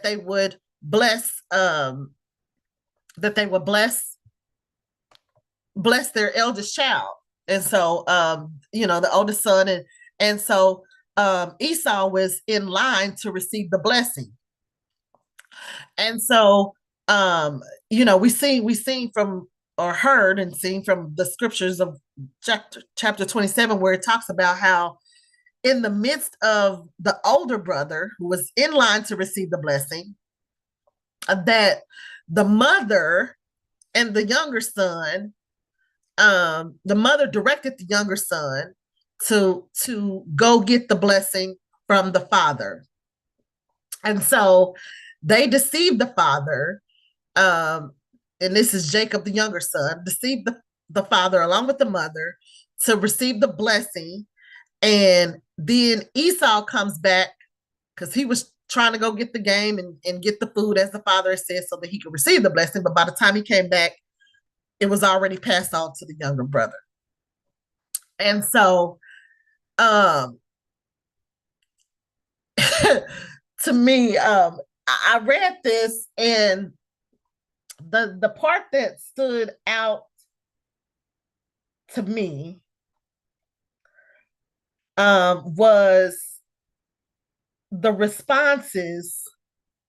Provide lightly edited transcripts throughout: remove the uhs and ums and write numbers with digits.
they would bless their eldest child. And so the oldest son, and so Esau was in line to receive the blessing. And so we seen from, or heard and seen from the scriptures of chapter 27, where it talks about how in the midst of the older brother who was in line to receive the blessing, that the mother and the younger son, the mother directed the younger son to go get the blessing from the father. And so they deceived the father, and this is Jacob, the younger son, deceived the father along with the mother to receive the blessing. And then Esau comes back because he was trying to go get the game and get the food, as the father said, so that he could receive the blessing. But by the time he came back, it was already passed on to the younger brother. And so, to me, I read this, and the part that stood out to me was the responses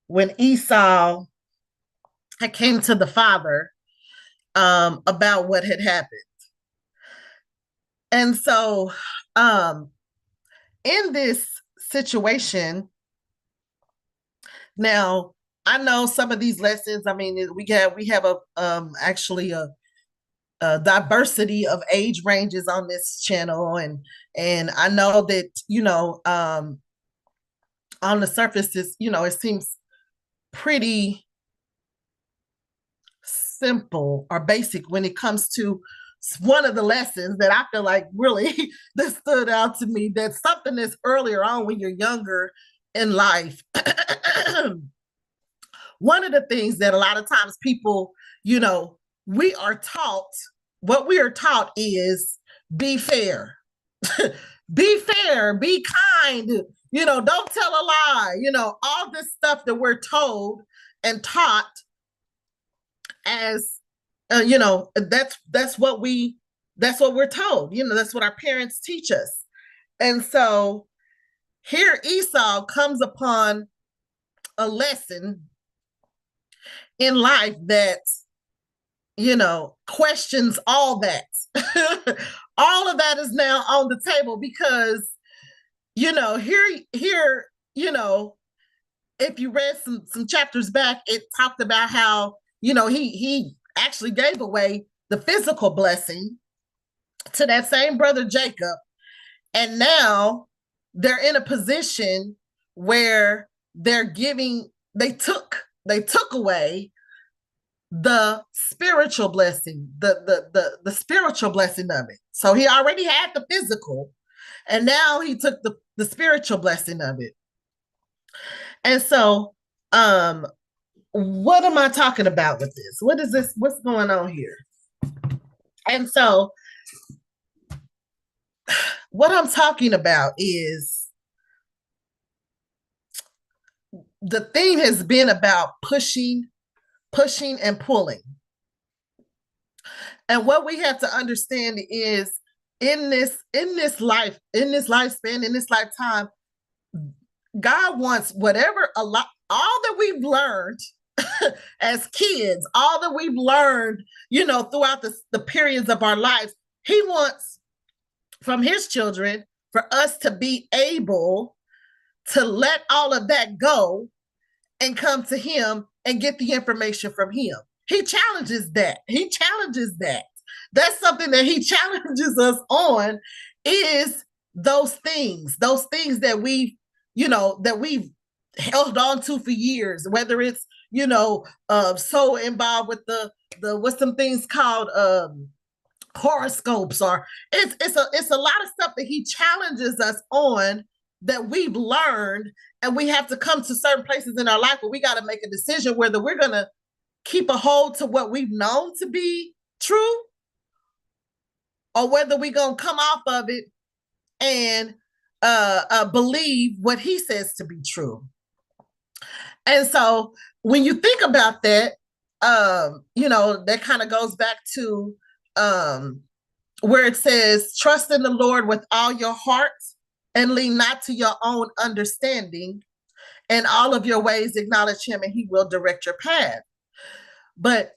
when Esau had came to the father about what had happened. And so, in this situation, now I know some of these lessons. I mean, we have a actually a diversity of age ranges on this channel, and I know that on the surface, it seems pretty simple or basic when it comes to one of the lessons that I feel like really that stood out to me. That's something that's earlier on when you're younger in life. One of the things that a lot of times people, we are taught, what we are taught is be fair. Be fair, be kind, don't tell a lie, all this stuff that we're told and taught as that's what we're told, that's what our parents teach us. And so here Esau comes upon a lesson in life that questions all that. All of that is now on the table because here if you read some chapters back, it talked about how he actually gave away the physical blessing to that same brother Jacob, and now they're in a position where they took away the spiritual blessing, the spiritual blessing of it. So he already had the physical, and now he took the spiritual blessing of it. And so, what am I talking about with this? What is this? What's going on here? And so, what I'm talking about is the theme has been about pushing and pulling. And what we have to understand is in this lifespan, in this lifetime, God wants all that we've learned as kids, all that we've learned, throughout the periods of our lives. He wants from his children for us to be able to let all of that go and come to him and get the information from him. He challenges that. That's something that he challenges us on, is those things that we've held on to for years, whether it's, so involved with the what's some things called horoscopes, or it's a lot of stuff that he challenges us on that we've learned, and we have to come to certain places in our life where we got to make a decision whether we're going to keep a hold to what we've known to be true, or whether we're going to come off of it and believe what he says to be true. And so when you think about that, that kind of goes back to um, where it says, trust in the Lord with all your heart and lean not to your own understanding. In all of your ways, acknowledge him and he will direct your path. But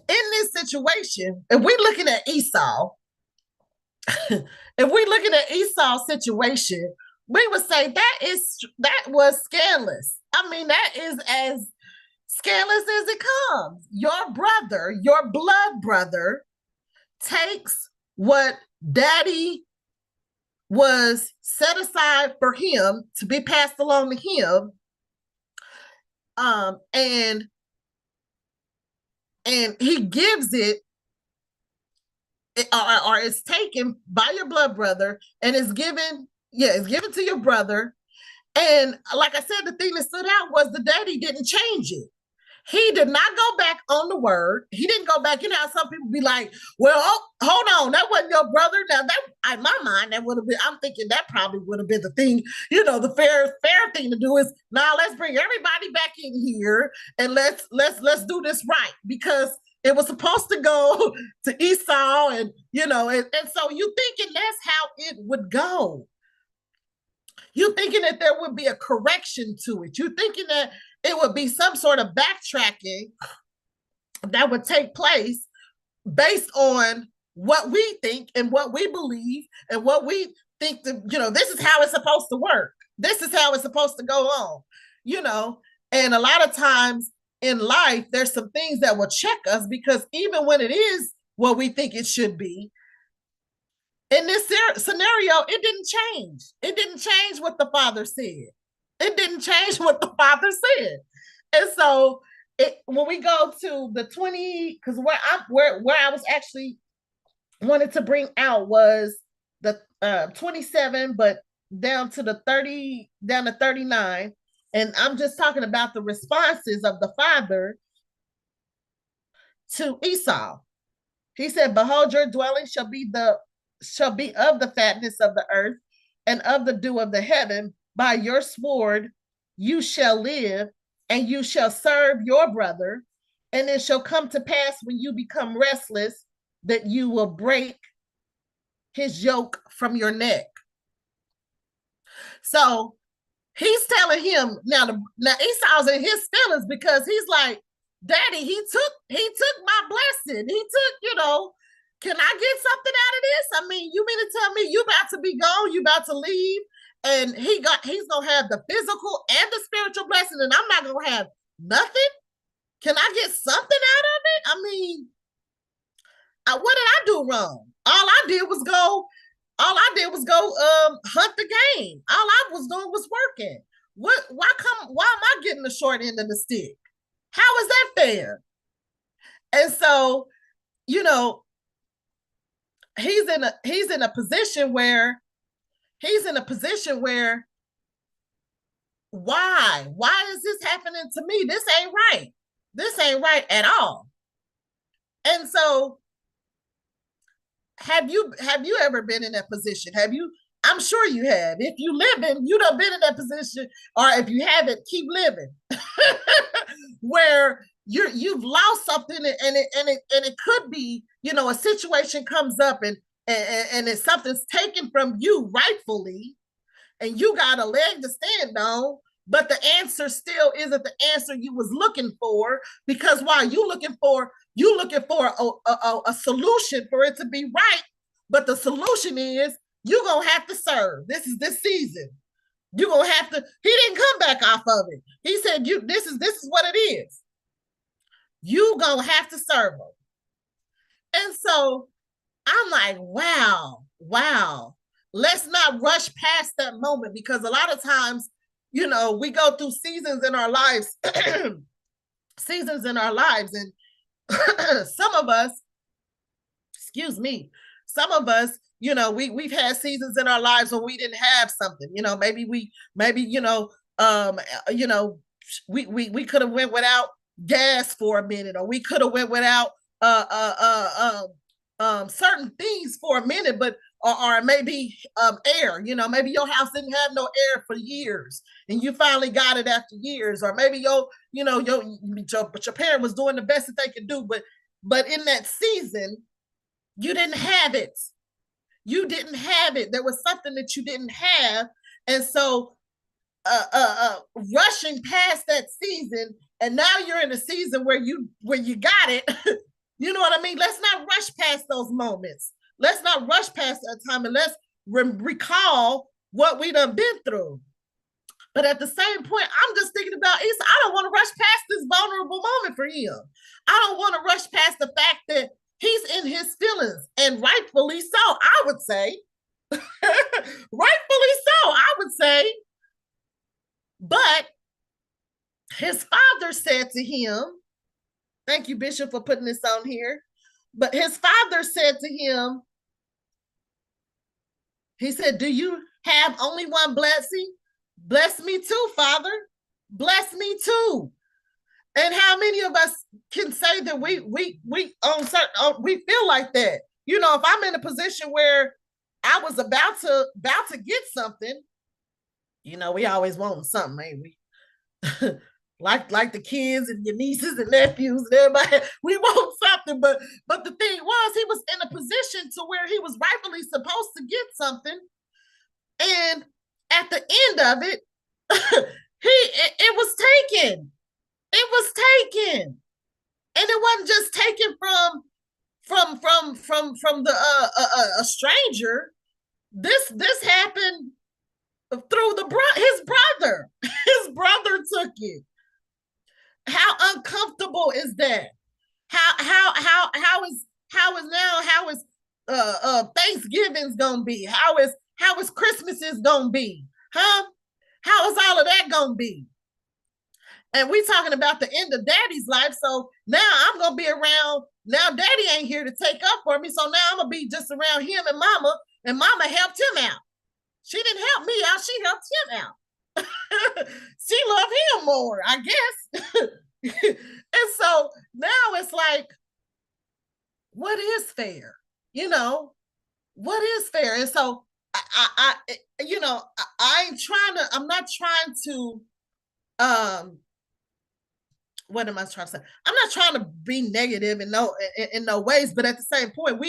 in this situation, if we're looking at Esau, if we're looking at Esau's situation, we would say that was scandalous. I mean, that is as scandalous as it comes. Your brother, your blood brother, takes what daddy was set aside for him to be passed along to him, and he gives it, or it's taken by your blood brother, and it's given to your brother. And like I said, the thing that stood out was the daddy didn't change it. He did not go back on the word. He didn't go back. You know how some people be like, well, hold on, that wasn't your brother. Now that, in my mind, that would have been, I'm thinking that probably would have been the thing, the fair thing to do is, now let's bring everybody back in here and let's do this right, because it was supposed to go to Esau, and so you thinking that's how it would go. You thinking that there would be a correction to it. You thinking that it would be some sort of backtracking that would take place based on what we think and what we believe and what we think this is how it's supposed to work. This is how it's supposed to go on, and a lot of times in life, there's some things that will check us, because even when it is what we think it should be, in this scenario, it didn't change. It didn't change what the father said. It didn't change what the father said. And so when we go to the 20, because where I was actually wanted to bring out was the 27, but down to 39. And I'm just talking about the responses of the father to Esau. He said, behold, your dwelling shall be of the fatness of the earth and of the dew of the heaven. By your sword you shall live, and you shall serve your brother. And it shall come to pass when you become restless that you will break his yoke from your neck. So he's telling him now Esau's in his feelings, because he's like, Daddy, he took my blessing. He took, can I get something out of this? I mean, you mean to tell me you about to be gone, you about to leave, and he's gonna have the physical and the spiritual blessing, and I'm not gonna have nothing? Can I get something out of it? I mean, what did I do wrong? All I did was go hunt the game. All I was doing was working. Why am I getting the short end of the stick? How is that fair? And so, he's in a position where why is this happening to me? This ain't right at all. And so have you ever been in that position? I'm sure you have. If you live in, you've been in that position, or if you haven't, keep living, where you've lost something, and it could be, a situation comes up, and it's something's taken from you rightfully, and you got a leg to stand on, but the answer still isn't the answer you was looking for, because while you looking for a solution for it to be right, but the solution is you're gonna have to serve. This is this season. You're gonna have to. He didn't come back off of it. He said, this is what it is. You gonna have to serve them. And so I'm like, wow. Let's not rush past that moment, because a lot of times, we go through seasons in our lives, and some of us, we've had seasons in our lives when we didn't have something. We could have went without gas for a minute, or we could have went without certain things for a minute, but or maybe air. Maybe your house didn't have no air for years, and you finally got it after years. Or maybe but your parent was doing the best that they could do, but in that season, you didn't have it. You didn't have it. There was something that you didn't have, and so rushing past that season, and now you're in a season where you got it. You know what I mean? Let's not rush past those moments. Let's not rush past that time, and let's recall what we done been through. But at the same point, I'm just thinking about Esau. I don't want to rush past this vulnerable moment for him. I don't want to rush past the fact that he's in his feelings, and rightfully so, I would say. Rightfully so, I would say. But his father said to him, thank you, Bishop, for putting this on here. But his father said to him, he said, do you have only one blessing? Bless me too, Father. Bless me too. And how many of us can say that we feel like that? If I'm in a position where I was about to get something, we always want something, ain't we? like the kids and your nieces and nephews and everybody, we want something. But the thing was, he was in a position to where he was rightfully supposed to get something, and at the end of it, it was taken. It was taken, and it wasn't just taken from the a stranger. This happened through his brother. His brother took it. How uncomfortable is that? How is Thanksgiving's gonna be? How is Christmas is gonna be? Huh? How is all of that gonna be? And we talking about the end of Daddy's life. So now I'm gonna be around. Now Daddy ain't here to take up for me. So now I'm gonna be just around him and Mama. And Mama helped him out. She didn't help me out. She helped him out. She loved him more, I guess. And so now it's like, what is fair? What is fair? And so I'm not trying to what am I trying to say? I'm not trying to be negative in no ways, but at the same point,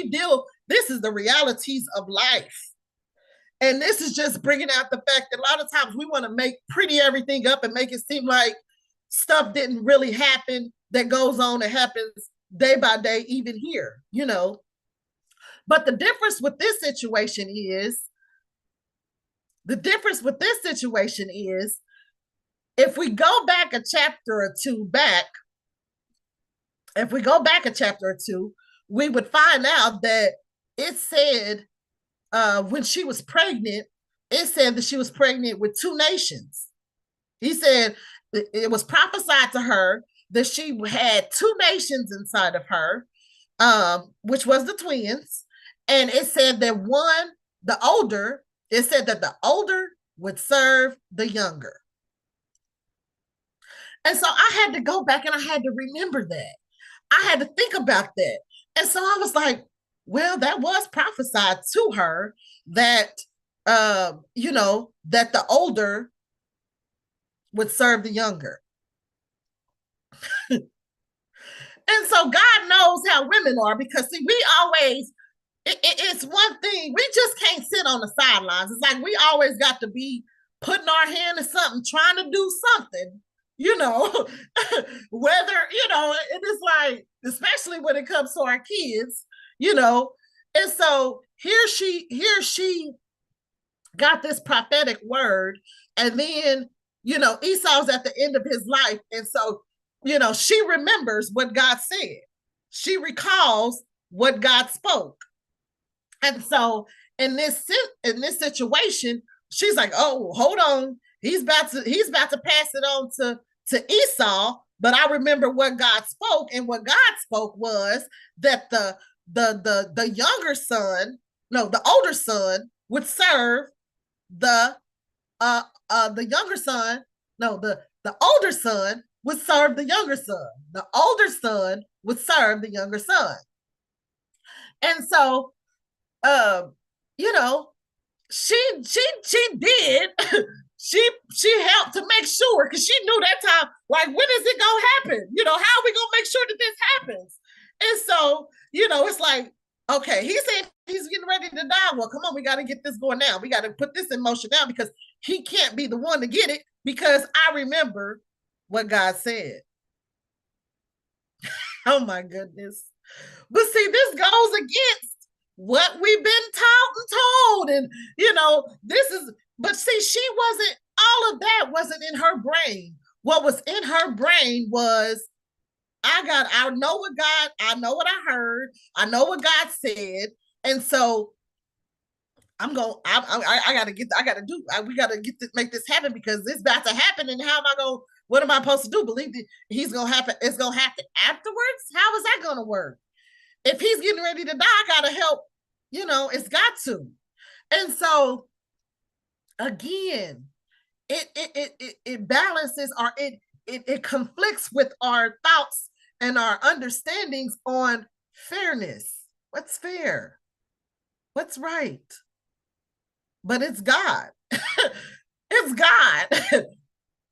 this is the realities of life. And this is just bringing out the fact that a lot of times we want to make pretty everything up and make it seem like stuff didn't really happen that goes on, that happens day by day, even here, But the difference with this situation is, if we go back a chapter or two back, we would find out that it said when she was pregnant, it said that she was pregnant with two nations. He said it was prophesied to her that she had two nations inside of her, which was the twins. And it said that the older would serve the younger. And so I had to go back and I had to remember that. I had to think about that. And so I was like, well, that was prophesied to her that, that the older would serve the younger. And so God knows how women are, because see, we always, it's one thing, we just can't sit on the sidelines. It's like we always got to be putting our hand to something, trying to do something, whether, it is like, especially when it comes to our kids, and so here she got this prophetic word, and then, Esau's at the end of his life, and so, she remembers what God said. She recalls what God spoke. And so in this situation, she's like, oh, hold on. He's about to pass it on to Esau, but I remember what God spoke, and what God spoke was that the younger son, no, the older son would serve the younger son, no, the older son would serve the younger son. The older son would serve the younger son. And so you know, she did. she helped to make sure, because she knew that time, like, when is it gonna happen? How are we gonna make sure that this happens? And so, it's like, okay, he said he's getting ready to die. Well, come on, we got to get this going now. We got to put this in motion now, because he can't be the one to get it, because I remember what God said. Oh my goodness. But see, this goes against what we've been taught and told. And, this is, but see, all of that wasn't in her brain. What was in her brain was, I know what I know what I heard. I know what God said. And so I got to we got to make this happen, because this about to happen. And what am I supposed to do? Believe that he's going to happen? It's going to happen afterwards? How is that going to work? If he's getting ready to die, I got to help. It's got to. And so, again, it balances, or it conflicts with our thoughts and our understandings on fairness. What's fair? What's right? But it's God. It's God.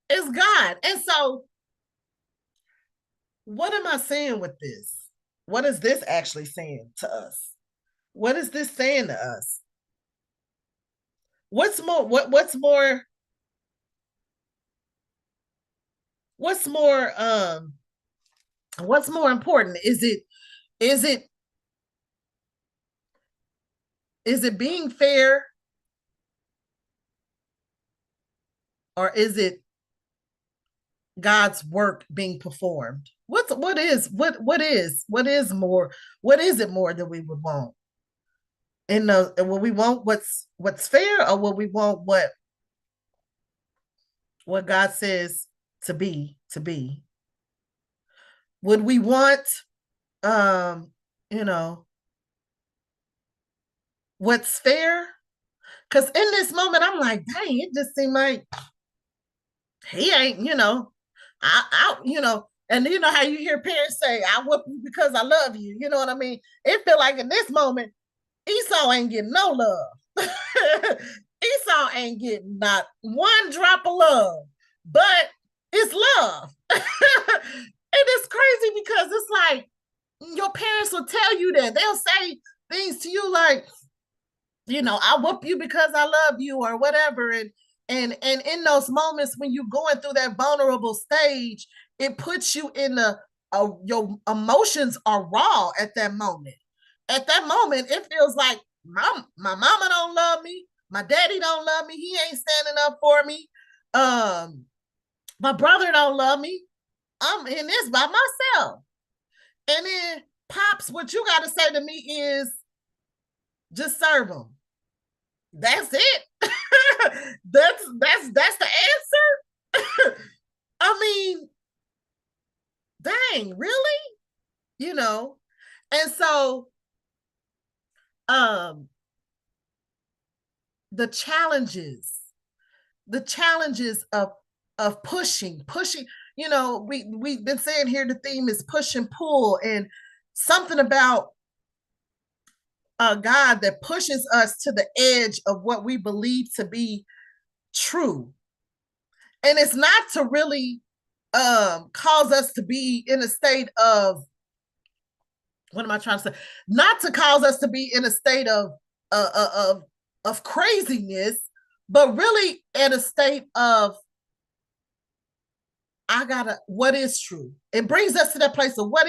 It's God. And so, what am I saying with this? What is this actually saying to us? What is this saying to us? What's more what's more what's more what's more important? Is it being fair, or is it God's work being performed? What is more? What is it more than we would want? Will we want what's fair, or will we want what God says to be? Would we want you know what's fair? Because in this moment, I'm like, dang, it just seemed like he ain't, and how you hear parents say, I whoop you because I love you. You know what I mean? It feel like in this moment, Esau ain't getting no love. Esau ain't getting not one drop of love, but it's love. And it's crazy, because it's like, your parents will tell you that. They'll say things to you like, I whoop you because I love you, or whatever. And in those moments when you're going through that vulnerable stage, it puts you in your emotions are raw at that moment. At that moment, it feels like my mama don't love me, my daddy don't love me, he ain't standing up for me. My brother don't love me. I'm in this by myself. And then, Pops, what you got to say to me is, just serve them. That's it. that's the answer. I mean, dang, really? And so, um the challenges of pushing, we've been saying here, the theme is push and pull, and something about God that pushes us to the edge of what we believe to be true. And it's not to really cause us to be in a state of, what am I trying to say? Not to cause us to be in a state of craziness, but really in a state of, what is true? It brings us to that place of what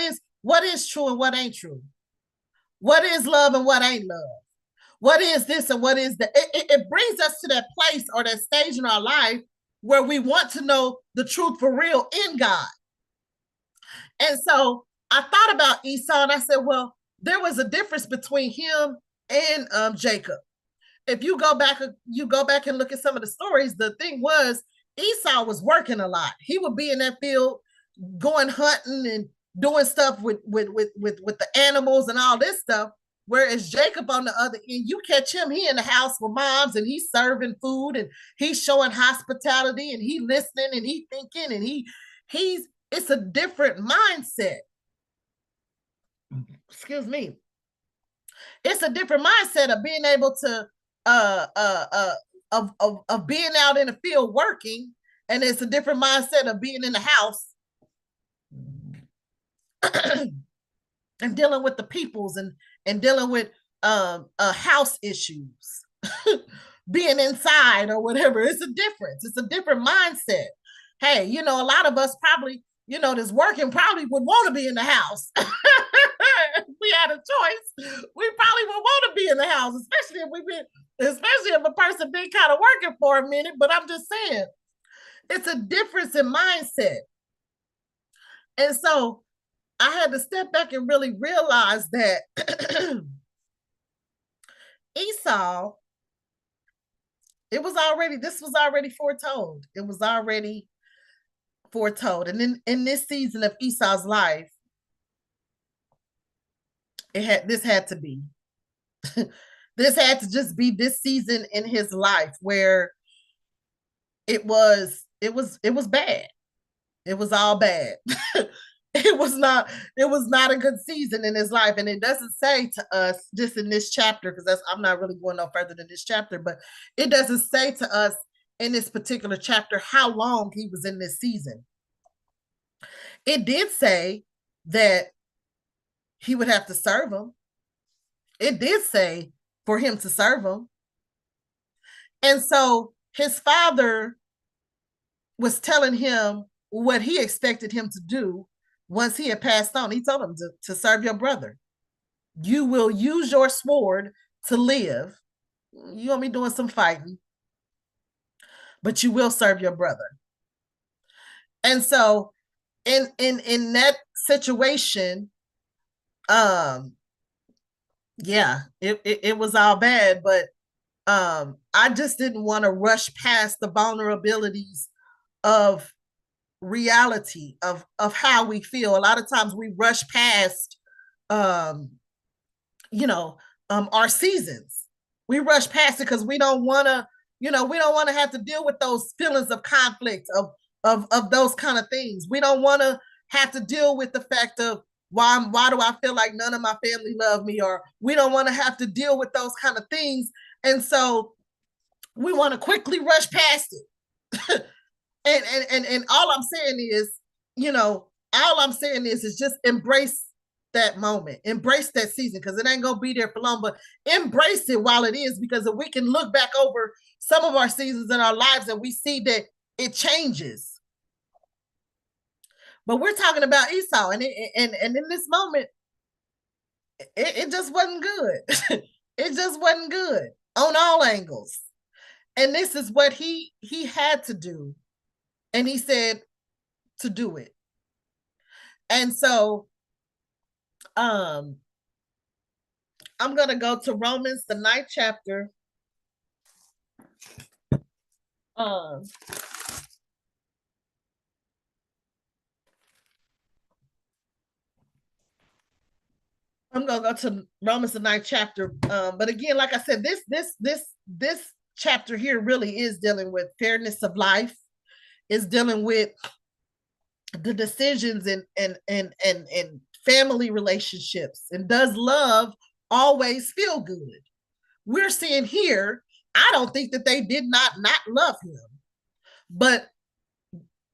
is true and what ain't true. What is love and what ain't love? What is this and what is that? It brings us to that place or that stage in our life where we want to know the truth for real in God. And so I thought about Esau, and I said, well, there was a difference between him and Jacob. If you go back and look at some of the stories, the thing was, Esau was working a lot. He would be in that field going hunting and doing stuff with the animals and all this stuff. Whereas Jacob, on the other end, you catch him, he in the house with moms, and he's serving food, and he's showing hospitality, and he listening, and he thinking, and it's a different mindset. Excuse me. It's a different mindset of being able to of being out in the field working, and it's a different mindset of being in the house and dealing with the peoples and dealing with house issues. Being inside or whatever. It's a difference. It's a different mindset. Hey, you know, a lot of us probably, you know, this working probably would want to be in the house. If we had a choice, we probably would want to be in the house, especially if a person been kind of working for a minute. But I'm just saying, it's a difference in mindset. And so I had to step back and really realize that Esau, this was already foretold. It was already foretold. And in this season of Esau's life, this had to be. This had to just be this season in his life where it was bad. It was all bad. It was not a good season in his life. And it doesn't say to us just in this chapter, because I'm not really going no further than this chapter, but it doesn't say to us in this particular chapter how long he was in this season. It did say that he would have to serve him. It did say for him to serve him. And so his father was telling him what he expected him to do once he had passed on. He told him to serve your brother. You will use your sword to live. You won't be doing some fighting, but you will serve your brother. And so in that situation, yeah, it was all bad, but I just didn't want to rush past the vulnerabilities of reality of how we feel. A lot of times we rush past our seasons. We rush past it because we don't want to, we don't want to have to deal with those feelings of conflict, of those kind of things. We don't want to have to deal with the fact of why do I feel like none of my family love me, or we don't want to have to deal with those kind of things. And so we want to quickly rush past it. and all I'm saying is, is just embrace that moment, embrace that season, because it ain't gonna be there for long, but embrace it while it is, because if we can look back over some of our seasons in our lives and we see that it changes. But we're talking about Esau, and in this moment, it just wasn't good. It just wasn't good on all angles. And this is what he had to do. And he said to do it. And so I'm going to go to Romans, the 9th chapter. I'm going to go to Romans, the 9th chapter. But again, like I said, this chapter here really is dealing with fairness of life. Is dealing with the decisions and family relationships. And does love always feel good? We're seeing here, I don't think that they did not love him. But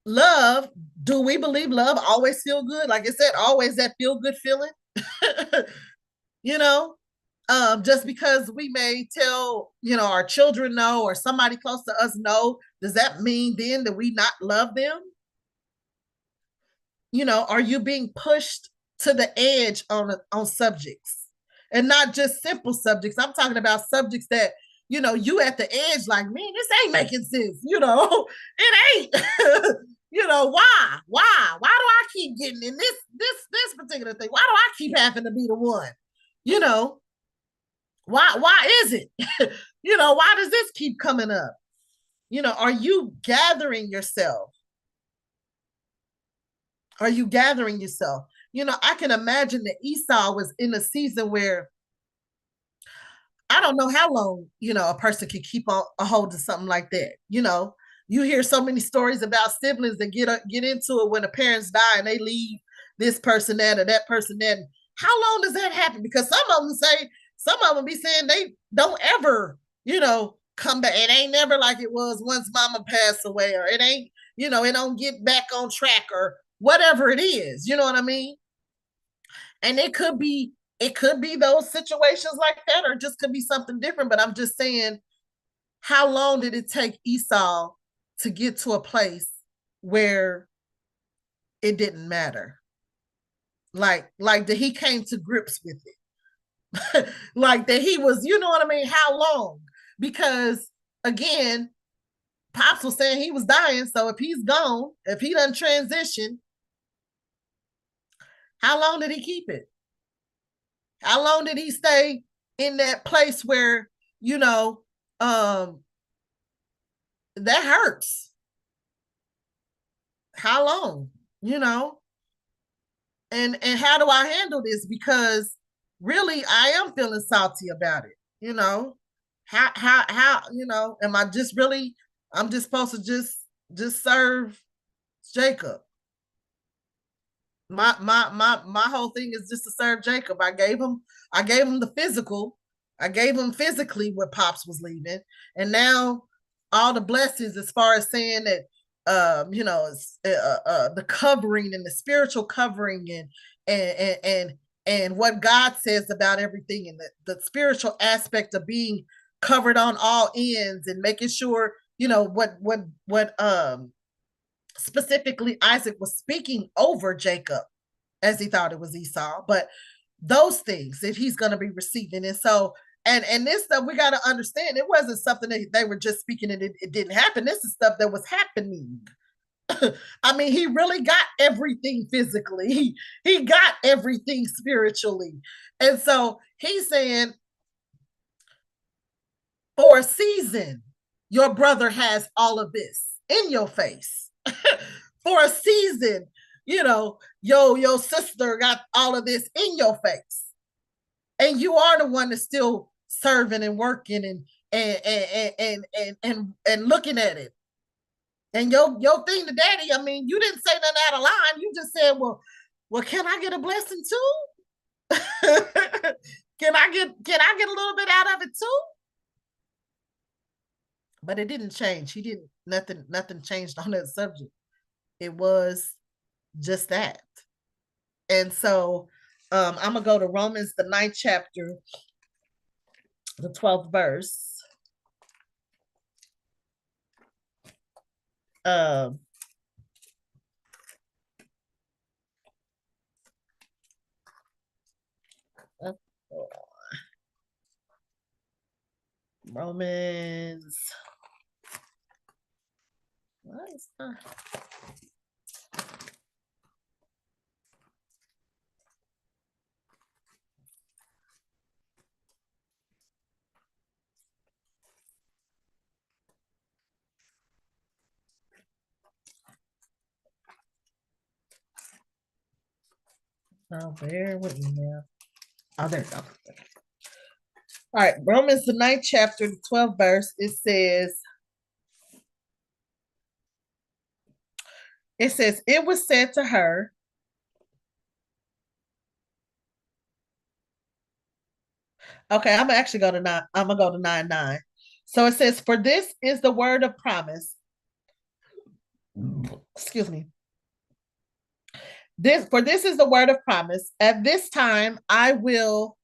love, do we believe love always feel good? Like I said, always that feel good feeling. Just because we may tell, our children no, or somebody close to us no, does that mean then that we not love them? Are you being pushed to the edge on subjects, and not just simple subjects? I'm talking about subjects that, you at the edge, like, man, this ain't making sense. It ain't. Why do I keep getting in this particular thing? Why do I keep having to be the one? Why is it? Why does this keep coming up? Are you gathering yourself? Are you gathering yourself? I can imagine that Esau was in a season where I don't know how long, a person can keep a hold of something like that. You hear so many stories about siblings that get into it when the parents die and they leave this person that or that person that. How long does that happen? Because some of them say some of them be saying they don't ever, come back. It ain't never like it was once mama passed away, or it ain't, it don't get back on track, or whatever it is. You know what I mean? And it could be those situations like that, or just could be something different. But I'm just saying, how long did it take Esau to get to a place where it didn't matter? Like that he came to grips with it. Like that he was, you know what I mean? How long? Because again, Pops was saying he was dying. So if he's gone, if he doesn't transition, how long did he keep it? How long did he stay in that place where, you know, um, that hurts? How long? You know? And how do I handle this? Because really I am feeling salty about it, you know. How, am I just really, I'm just supposed to just serve Jacob? My whole thing is just to serve Jacob. I gave him the physical. I gave him physically what Pops was leaving. And now all the blessings as far as saying that the covering and the spiritual covering and what God says about everything, and the spiritual aspect of being covered on all ends, and making sure what specifically Isaac was speaking over Jacob, as he thought it was Esau, but those things that he's going to be receiving. And so, and this stuff, we got to understand, it wasn't something that they were just speaking and it didn't happen. This is stuff that was happening. I mean, he really got everything physically. He got everything spiritually. And so he's saying, for a season, your brother has all of this in your face. For a season, your sister got all of this in your face. And you are the one that's still serving and working and looking at it. And your thing to daddy, I mean, you didn't say nothing out of line. You just said, well, can I get a blessing too? Can I get a little bit out of it too? But it didn't change. He didn't, nothing changed on that subject. It was just that. And so I'm gonna go to Romans, the 9th chapter, the 12th verse. Romans. What is that? Oh, bear with me now. Oh, there we go. All right, Romans, the 9th chapter, the 12th verse, it says, it was said to her, okay, I'm gonna actually go to 9, I'm gonna go to 9:9. So it says, for this is the word of promise. Excuse me. This is the word of promise. At this time I will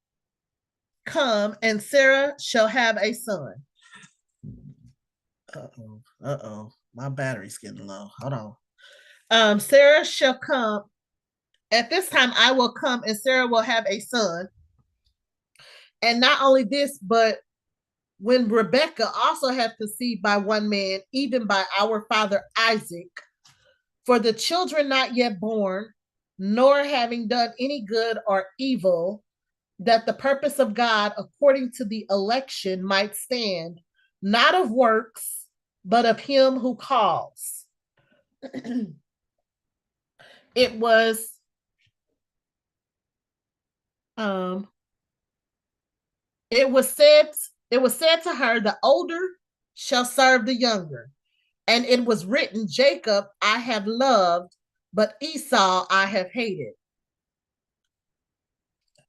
come, and Sarah shall have a son. Uh-oh. My battery's getting low. Hold on. Sarah shall come. At this time I will come, and Sarah will have a son. And not only this, but when Rebekah also hath conceived by one man, even by our father Isaac, for the children not yet born, nor having done any good or evil, that the purpose of God according to the election might stand, not of works, but of him who calls. It was it was said to her, the older shall serve the younger. And it was written, Jacob I have loved, but Esau I have hated.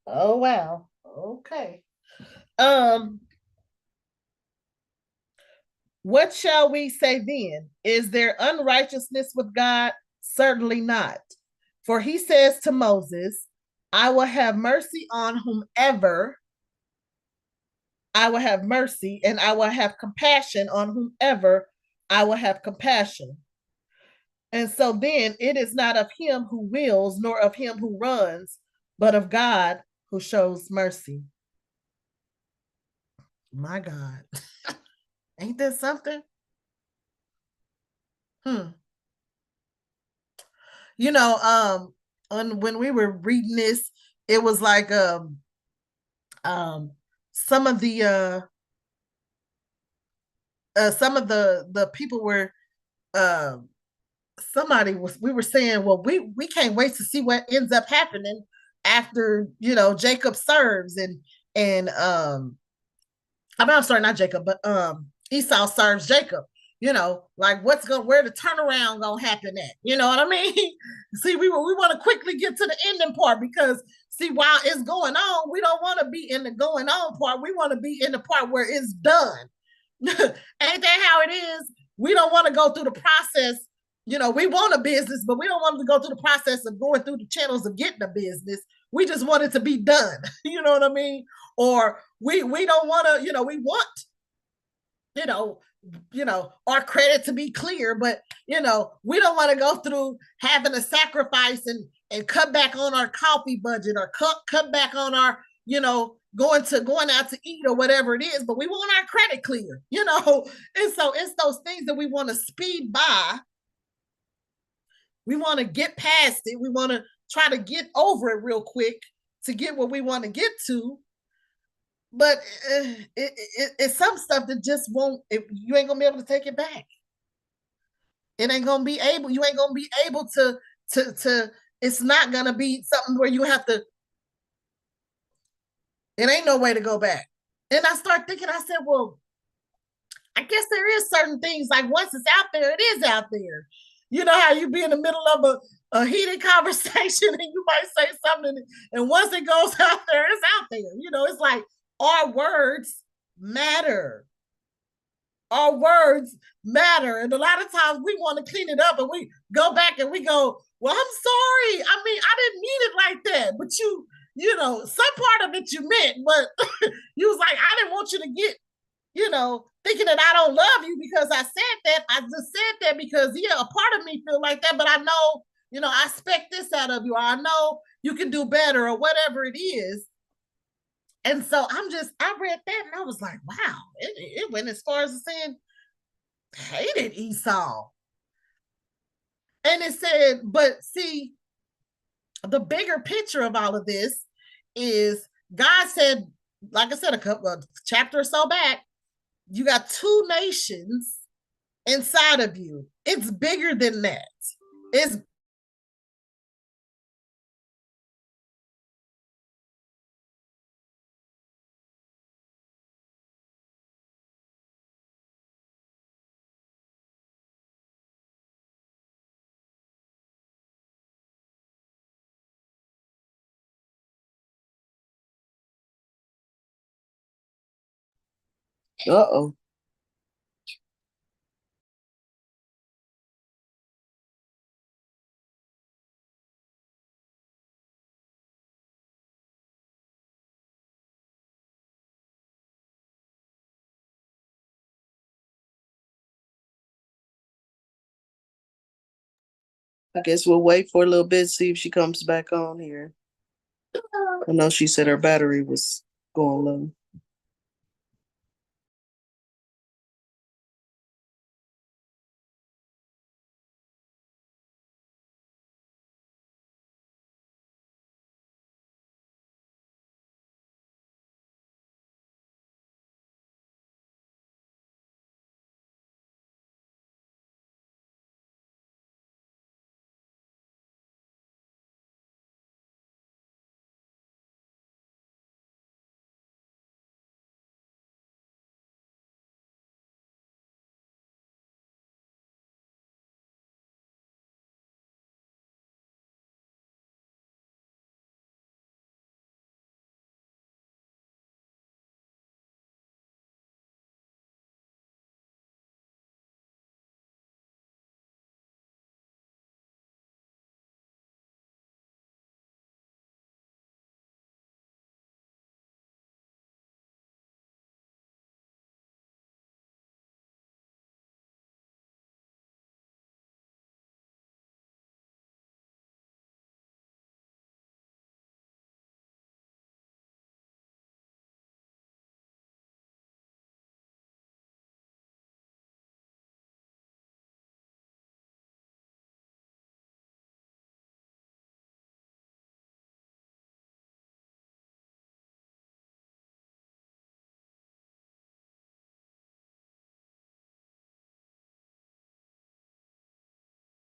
Oh, wow. Okay. Um, what shall we say then? Is there unrighteousness with God? Certainly not. For he says to Moses, I will have mercy on whomever I will have mercy, and I will have compassion on whomever I will have compassion. And so then it is not of him who wills, nor of him who runs, but of God who shows mercy. My God. Ain't that something? Hmm. You know, when we were reading this, it was like um some of the some of the people were uh somebody was we were saying, well, we can't wait to see what ends up happening after, Jacob serves and I'm sorry, not Jacob, but Esau serves Jacob. Like where the turnaround gonna happen at? You know what I mean? See, we want to quickly get to the ending part because see, while it's going on, we don't want to be in the going on part. We want to be in the part where it's done. Ain't that how it is? We don't want to go through the process. We want a business, but we don't want to go through the process of going through the channels of getting a business. We just want it to be done. You know what I mean? Or we don't want to, we want, you know, our credit to be clear, but we don't want to go through having a sacrifice and cut back on our coffee budget or cut back on our, going out to eat or whatever it is, but we want our credit clear, and so it's those things that we want to speed by. We want to get past it. We want to try to get over it real quick to get what we want to get to. But it's some stuff that just won't. You ain't gonna be able to take it back. It ain't gonna be able. You ain't gonna be able to. It's not gonna be something where you have to. It ain't no way to go back. And I start thinking. I said, well, I guess there is certain things like once it's out there, it is out there. You know how you be in the middle of a heated conversation and you might say something, and once it goes out there, it's out there. It's like our words matter. Our words matter. And a lot of times we want to clean it up and we go back and we go, well, I'm sorry. I mean, I didn't mean it like that. But some part of it you meant, but you was like, I didn't want you to get, thinking that I don't love you because I said that. I just said that because, yeah, a part of me feel like that, but I know, I expect this out of you, or I know you can do better, or whatever it is. And so I read that and I was like, wow, it went as far as saying hated Esau. And it said, but see, the bigger picture of all of this is God said, like I said, a chapter or so back, you got two nations inside of you. It's bigger than that. It's Uh-oh. I guess we'll wait for a little bit, see if she comes back on here. I know she said her battery was going low.